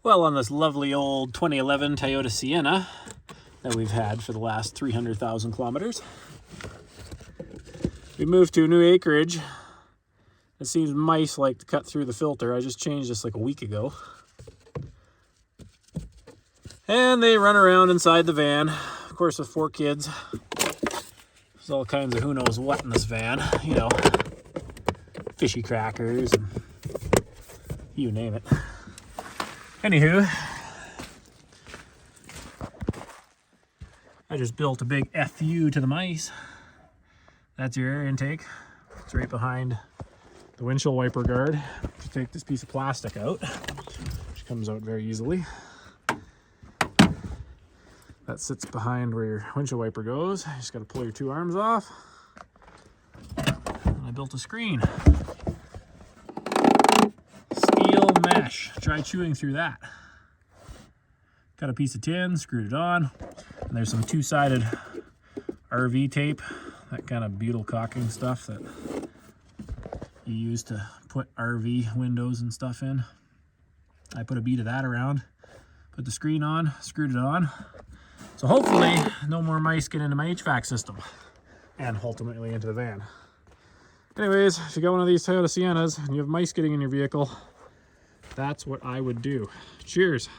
Well, on this lovely old 2011 Toyota Sienna that we've had for the last 300,000 kilometers, we moved to a new acreage. It seems mice like to cut through the filter. I just changed this like a week ago. And they run around inside the van. Of course, with 4 kids, there's all kinds of who knows what in this van. You know, fishy crackers and you name it. Anywho, I just built a big FU to the mice. That's your air intake. It's right behind the windshield wiper guard. You take this piece of plastic out, which comes out very easily. That sits behind where your windshield wiper goes. You just got to pull your 2 arms off. And I built a screen. Steel mesh. Try chewing through that. Got a piece of tin, screwed it on, and there's some 2-sided RV tape, that kind of butyl caulking stuff that you use to put RV windows and stuff in. I put a bead of that around, put the screen on, screwed it on. So hopefully no more mice get into my HVAC system and ultimately into the van. Anyways, if you got one of these Toyota Siennas and you have mice getting in your vehicle, that's what I would do. Cheers.